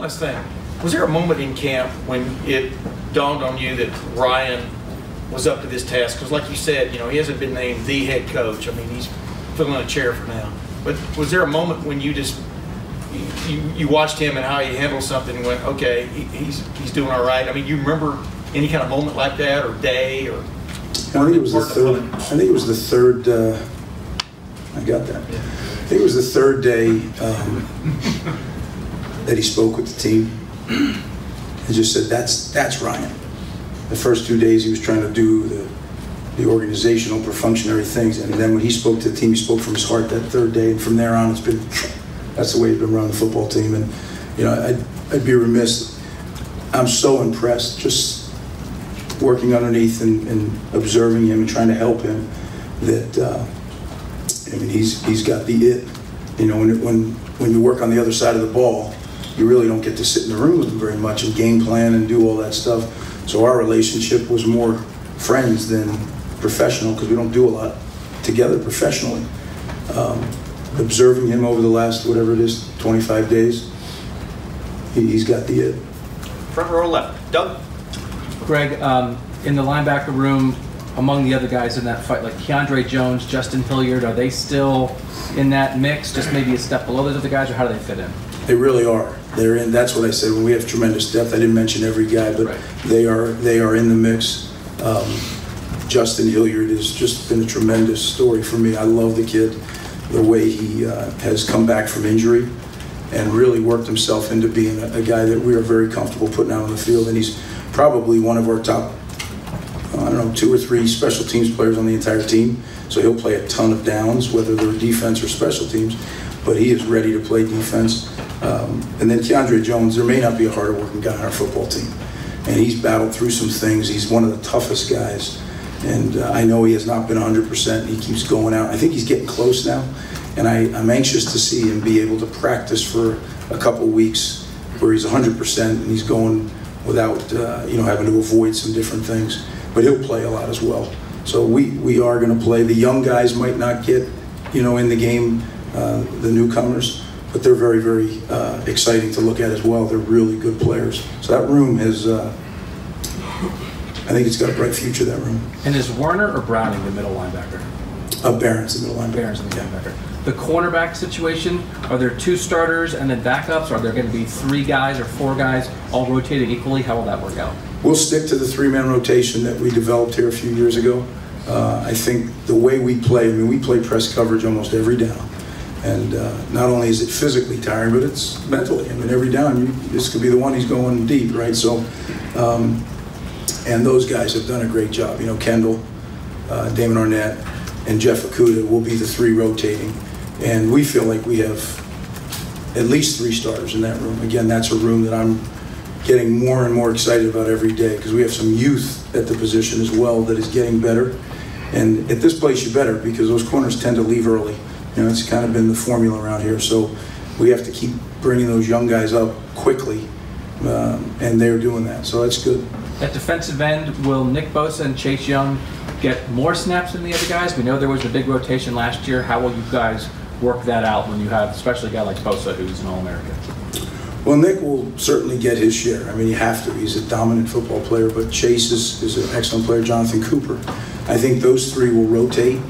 one last thing. Was there a moment in camp when it dawned on you that Ryan was up to this task? Because like you said, he hasn't been named the head coach. I mean, he's filling a chair for now. But was there a moment when you just, you watched him and how he handled something and went, okay, he's doing all right? I mean, you remember any kind of moment like that or day or? I think it was the third. I think it was the third. I got that. Yeah. I think it was the third day that he spoke with the team and just said, "That's Ryan." The first 2 days he was trying to do the organizational, perfunctory things, and then when he spoke to the team, he spoke from his heart that third day, and from there on, that's the way he's been running the football team. And I'd be remiss. I'm so impressed just working underneath and observing him and trying to help him, that I mean, he's got the it. When you work on the other side of the ball, you really don't get to sit in the room with him very much and game plan and do all that stuff. So our relationship was more friends than professional, because we don't do a lot together professionally. Observing him over the last, whatever it is, 25 days, he's got the it. Front row left. Doug? Greg, in the linebacker room, among the other guys in that fight, like Keandre Jones, Justin Hilliard, are they still in that mix, just maybe a step below those other guys, or how do they fit in? They really are. They're in. That's what I said. When we have tremendous depth, I didn't mention every guy, but right. They are in the mix. Justin Hilliard has just been a tremendous story for me. I love the kid, the way he has come back from injury and really worked himself into being a guy that we are very comfortable putting out on the field. And he's probably one of our top, 2 or 3 special teams players on the entire team. So he'll play a ton of downs, whether they're defense or special teams, but he is ready to play defense. And then Keandre Jones, there may not be a harder working guy on our football team. And he's battled through some things. He's one of the toughest guys. And I know he has not been 100%. He keeps going out. I think he's getting close now. And I'm anxious to see him be able to practice for a couple weeks where he's 100% and he's going without having to avoid some different things. But he'll play a lot as well. So we are going to play. The young guys might not get in the game, the newcomers, but they're very, very exciting to look at as well. They're really good players. So that room has, I think it's got a bright future, that room. And is Werner or Browning the middle linebacker? Barron's the middle linebacker. Barron's the middle linebacker. The cornerback situation, are there 2 starters and then backups? Are there going to be 3 guys or 4 guys all rotating equally? How will that work out? We'll stick to the 3-man rotation that we developed here a few years ago. I think the way we play, we play press coverage almost every down. And not only is it physically tiring, but it's mentally. Every down, this could be the one he's going deep, right? So, and those guys have done a great job. Kendall, Damon Arnett, and Jeff Okuda will be the 3 rotating. And we feel like we have at least 3 starters in that room. Again, that's a room that I'm getting more and more excited about every day, because we have some youth at the position as well that is getting better. And at this place, you better, because those corners tend to leave early. It's kind of been the formula around here. So we have to keep bringing those young guys up quickly, and they're doing that. So that's good. At defensive end, will Nick Bosa and Chase Young get more snaps than the other guys? We know there was a big rotation last year. How will you guys work that out when you have, especially a guy like Bosa, who's an All-American? Well, Nick will certainly get his share. You have to. He's a dominant football player, but Chase is an excellent player. Jonathan Cooper. I think those 3 will rotate,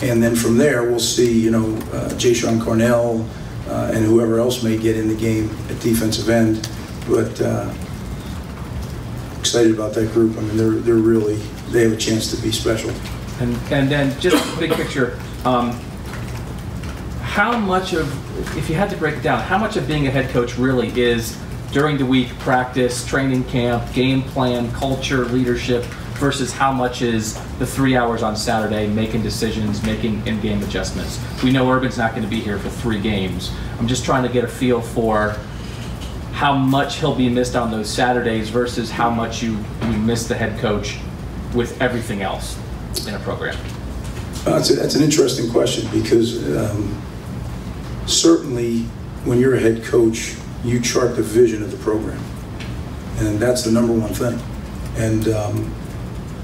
and then from there we'll see, Ja'Shawn Cornell and whoever else may get in the game at defensive end. But excited about that group. They're really, they have a chance to be special. And then just big picture. How much of, if you had to break it down, how much of being a head coach really is during the week, practice, training camp, game plan, culture, leadership, versus how much is the 3 hours on Saturday making decisions, making in-game adjustments? We know Urban's not going to be here for 3 games. I'm just trying to get a feel for how much he'll be missed on those Saturdays versus how much you miss the head coach with everything else in a program. That's an interesting question, because certainly when you're a head coach, you chart the vision of the program, and that's the number one thing.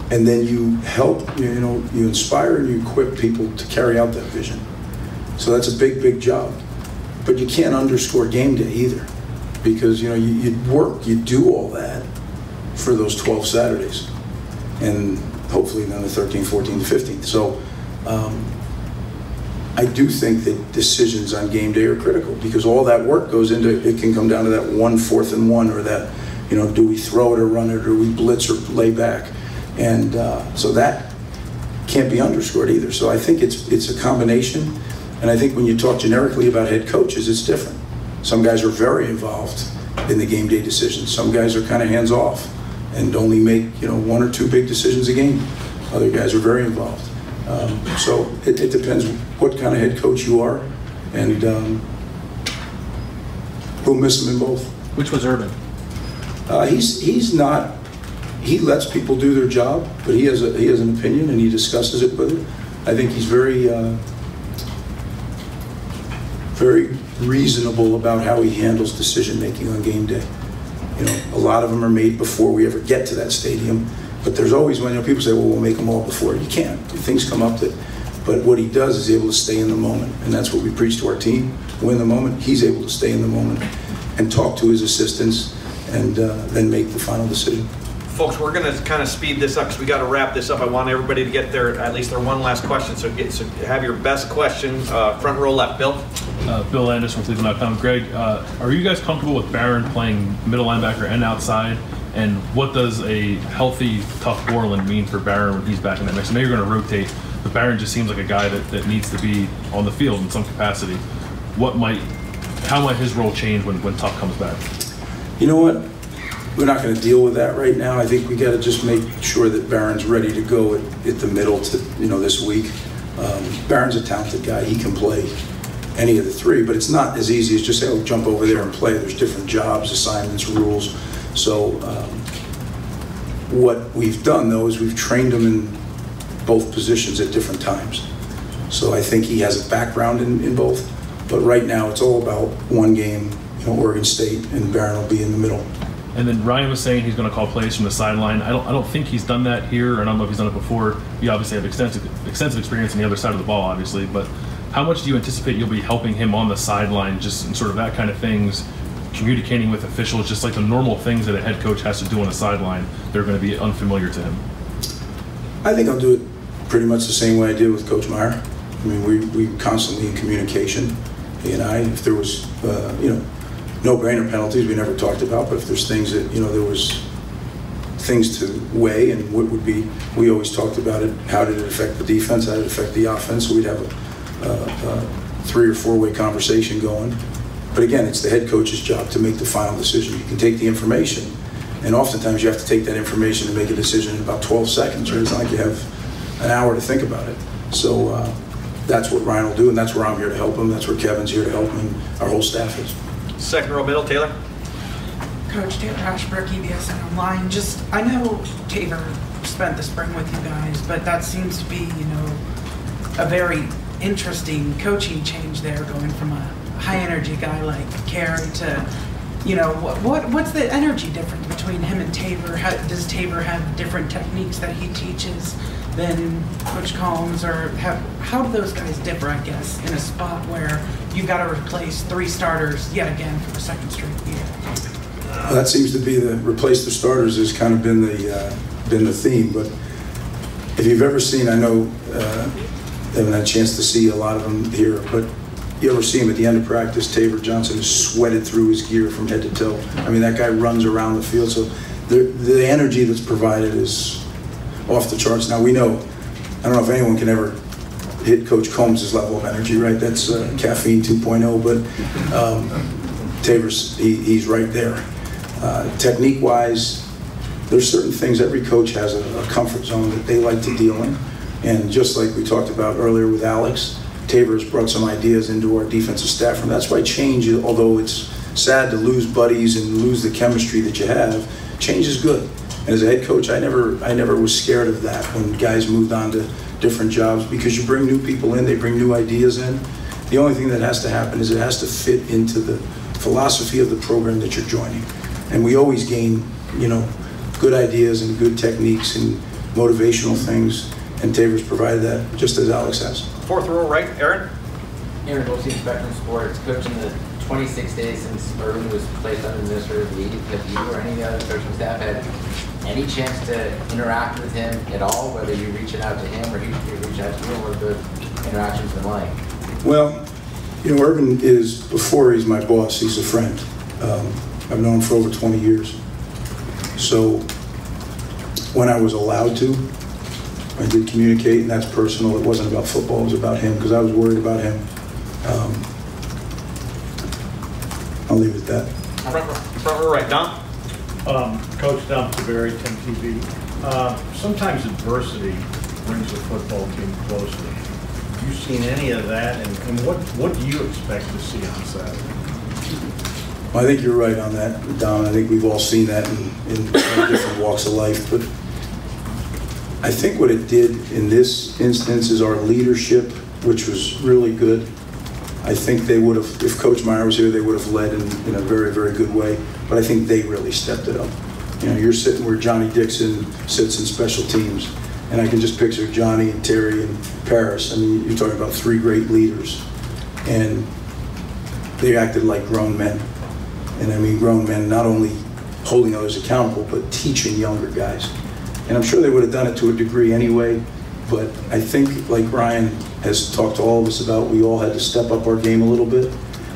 And then you help, you inspire and you equip people to carry out that vision. So that's a big, big job. But you can't underscore game day either. because you do all that for those 12 Saturdays, and hopefully then the 13th, 14th, 15th. So I do think that decisions on game day are critical, because all that work goes into it. Can come down to that 1 4th and 1, or that, do we throw it or run it, or we blitz or lay back, and so that can't be underscored either. So I think it's a combination, and I think when you talk generically about head coaches, it's different. Some guys are very involved in the game day decisions. Some guys are kind of hands off and only make 1 or 2 big decisions a game. Other guys are very involved. So it depends what kind of head coach you are, and we'll miss him in both. Which was Urban? He's not. He lets people do their job, but he has an opinion and he discusses it with it. I think he's very reasonable about how he handles decision making on game day. A lot of them are made before we ever get to that stadium. But there's always when people say, well, we'll make them all before. You can't. Things come up but what he does is able to stay in the moment. And that's what we preach to our team. Win the moment. He's able to stay in the moment and talk to his assistants, and then make the final decision. Folks, we're going to kind of speed this up because we got to wrap this up. I want everybody to get at least their one last question. So have your best question, front row left. Bill? Bill Anderson from cleveland.com. Greg, are you guys comfortable with Barron playing middle linebacker and outside? And what does a healthy, tough Borland mean for Barron when he's back in that mix? I know you're going to rotate, but Barron just seems like a guy that needs to be on the field in some capacity. How might his role change when Tough comes back? You know what? We're not going to deal with that right now. I think we got to just make sure that Barron's ready to go at the middle to this week. Barron's a talented guy. He can play any of the 3, but it's not as easy as just say, oh, jump over there and play. There's different jobs, assignments, rules. So what we've done, though, is we've trained him in both positions at different times. So I think he has a background in both. But right now, it's all about one game, Oregon State, and Barron will be in the middle. And then Ryan was saying he's going to call plays from the sideline. I don't think he's done that here, and I don't know if he's done it before. You obviously have extensive experience on the other side of the ball, obviously. But how much do you anticipate you'll be helping him on the sideline, just in sort of that kind of things, communicating with officials, just like the normal things that a head coach has to do on the sideline, they're going to be unfamiliar to him? I think I'll do it pretty much the same way I did with Coach Meyer. I mean, we constantly in communication. He and I, if there was, no-brainer penalties we never talked about, but if there's things that, there was things to weigh, and what would be, we always talked about it, how did it affect the defense, how did it affect the offense, so we'd have a 3 or 4-way conversation going. But again, it's the head coach's job to make the final decision. You can take the information, and oftentimes you have to take that information and make a decision in about 12 seconds, or it's not like you have an hour to think about it. So that's what Ryan will do, and that's where I'm here to help him. That's where Kevin's here to help him, and our whole staff is. Second row middle, Taylor. Coach Taylor Ashbrook, EBS and Online. I know Taylor spent the spring with you guys, but that seems to be, a very interesting coaching change there, going from a high energy guy like Carey to, what's the energy difference between him and Tabor? Does Tabor have different techniques that he teaches than Coach Combs, or how do those guys differ, I guess, in a spot where you've got to replace 3 starters yet again for the 2nd straight year? Well, that seems to be replace the starters has kind of been the theme. But if you've ever seen, I know they haven't had a chance to see a lot of them here, but you ever see him at the end of practice, Tabor Johnson is sweated through his gear from head to toe. I mean, that guy runs around the field, so the energy that's provided is off the charts. Now we know, I don't know if anyone can ever hit Coach Combs' level of energy, right? That's caffeine 2.0, but Tabor's, he's right there. Technique-wise, there's certain things, every coach has a comfort zone that they like to deal in. And just like we talked about earlier with Alex, Tabor's brought some ideas into our defensive staff room. That's why change, although it's sad to lose buddies and lose the chemistry that you have, change is good. And as a head coach, I never was scared of that when guys moved on to different jobs, because you bring new people in, they bring new ideas in. The only thing that has to happen is it has to fit into the philosophy of the program that you're joining. And we always gain, good ideas and good techniques and motivational things, and Tabor's provided that, just as Alex has. 4th row right, Aaron. Aaron Goldstein, Spectrum Sports, coaching the 26 days since Irvin was placed under administrative leave, have you or any of the other coaching staff had any chance to interact with him at all, whether you're reaching out to him or he reach out to you, or the interactions been like? Well, you know, Irvin is, before he's my boss, he's a friend. I've known him for over 20 years. So when I was allowed to, I did communicate, and that's personal. It wasn't about football, it was about him, because I was worried about him. I'll leave it at that. Front row right, Dom. Coach Dom Taveri, 10 TV. Sometimes adversity brings the football team closer. Have you seen any of that, and what do you expect to see on Saturday? Well, I think you're right on that, Don. I think we've all seen that in different walks of life. But I think what it did in this instance is our leadership, which was really good. I think they would have, if Coach Meyer was here, they would have led in a very, very good way. But I think they really stepped it up. You know, you're sitting where Johnny Dixon sits in special teams, and I can just picture Johnny and Terry and Paris. I mean, you're talking about three great leaders, and they acted like grown men. And I mean grown men not only holding others accountable, but teaching younger guys. And I'm sure they would have done it to a degree anyway, but I think, like Ryan has talked to all of us about, we all had to step up our game a little bit.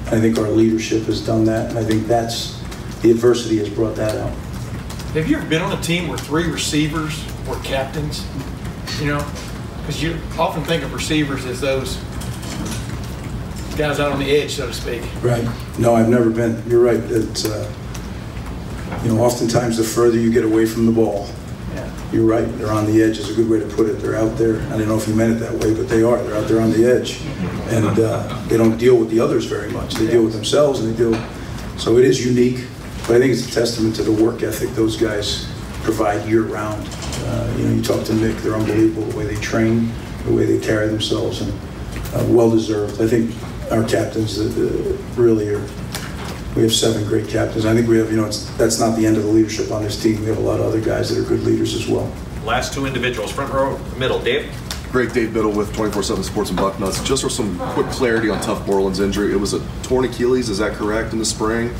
And I think our leadership has done that, and I think that's, the adversity has brought that out. Have you ever been on a team where three receivers were captains? You know, because you often think of receivers as those guys out on the edge, so to speak. Right. No, I've never been. You're right. It's, you know, oftentimes the further you get away from the ball, you're right. They're on the edge is a good way to put it. They're out there. I don't know if you meant it that way, but they are. They're out there on the edge. And they don't deal with the others very much. They deal with themselves, and they deal. So it is unique, but I think it's a testament to the work ethic those guys provide year-round. You know, you talk to Nick, they're unbelievable, the way they train, the way they carry themselves, and well-deserved. I think our captains really are. We have 7 great captains. I think we have, you know, that's not the end of the leadership on this team. We have a lot of other guys that are good leaders as well. Last 2 individuals, front row, middle. Dave? Great, Dave Biddle with 24/7 Sports and Bucknuts. Just for some quick clarity on Tough Borland's injury, it was a torn Achilles, is that correct, in the spring?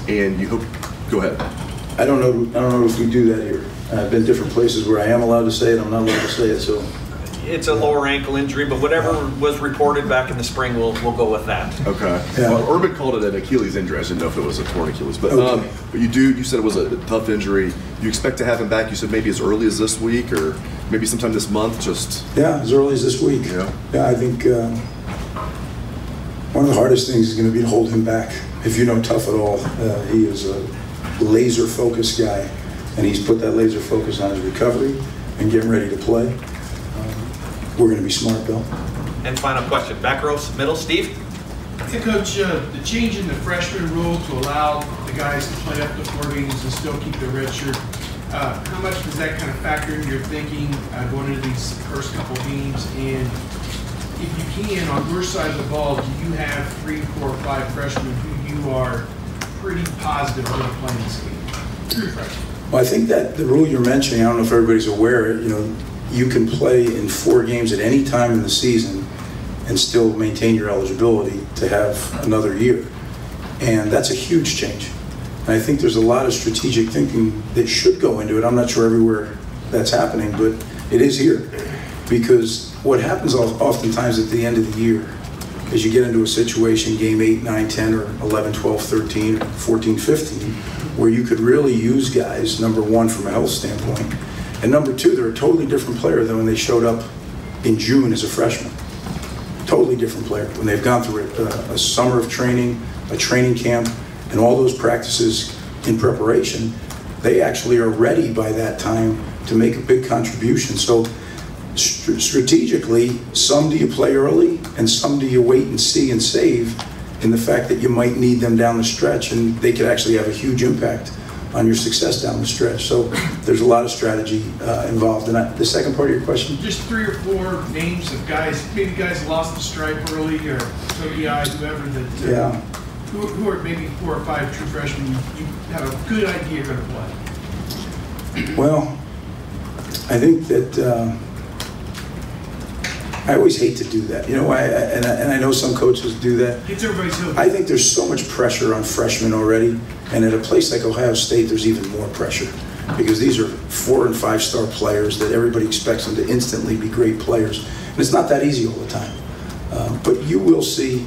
And you hope, go ahead. I don't know if we do that here. I've been different places where I am allowed to say it, I'm not allowed to say it, so. It's a lower ankle injury, but whatever was reported back in the spring, we'll go with that. Okay. Yeah. Well, Urban called it an Achilles injury. I didn't know if it was a torn Achilles, but okay. But you said it was a tough injury. You expect to have him back? You said maybe as early as this week, or maybe sometime this month. Just as early as this week. Yeah. I think one of the hardest things is going to be to hold him back. If you know Tough at all, he is a laser-focused guy, and he's put that laser focus on his recovery and getting ready to play. We're going to be smart, Bill. And final question, back row, middle, Steve? Hey, Coach, the change in the freshman rule to allow the guys to play up to 4 games and still keep their red shirt, how much does that kind of factor into your thinking going into these first couple games? And if you can, on your side of the ball, do you have 3, 4, 5 freshmen who you are pretty positive are going to play in this game? 3 freshmen. Well, I think that the rule you're mentioning, I don't know if everybody's aware, you know, you can play in 4 games at any time in the season and still maintain your eligibility to have another year. And that's a huge change. And I think there's a lot of strategic thinking that should go into it. I'm not sure everywhere that's happening, but it is here. Because what happens oftentimes at the end of the year is you get into a situation, game 8, 9, 10, or 11, 12, 13, or 14, 15, where you could really use guys, number one, from a health standpoint, and number 2, they're a totally different player than when they showed up in June as a freshman. Totally different player. When they've gone through a summer of training, a training camp, and all those practices in preparation, they actually are ready by that time to make a big contribution. So strategically, some do you play early, and some do you wait and see and save in the fact that you might need them down the stretch, and they could actually have a huge impact on your success down the stretch. So there's a lot of strategy involved. And the second part of your question? Just 3 or 4 names of guys, maybe guys lost the stripe early, or ODI, whoever, that who are maybe 4 or 5 true freshmen you have a good idea are going to play. Well, I think that I always hate to do that. You know why? And I know some coaches do that. It's everybody's hill. I think there's so much pressure on freshmen already, and at a place like Ohio State, there's even more pressure because these are 4- and 5-star players that everybody expects them to instantly be great players, and it's not that easy all the time. But you will see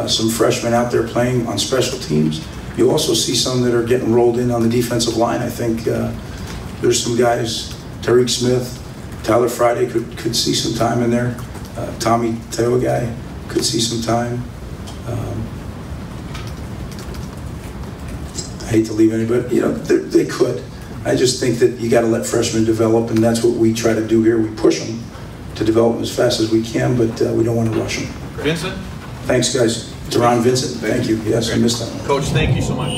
some freshmen out there playing on special teams. You'll also see some that are getting rolled in on the defensive line. I think there's some guys, Tariq Smith, Tyler Friday could see some time in there. Tommy Teo guy could see some time. I hate to leave anybody, you know, they could. I just think that you got to let freshmen develop, and that's what we try to do here. We push them to develop as fast as we can, but we don't want to rush them. Vincent? Thanks, guys. Teron Vincent, thank you. Yes, I missed that one. Coach, thank you so much.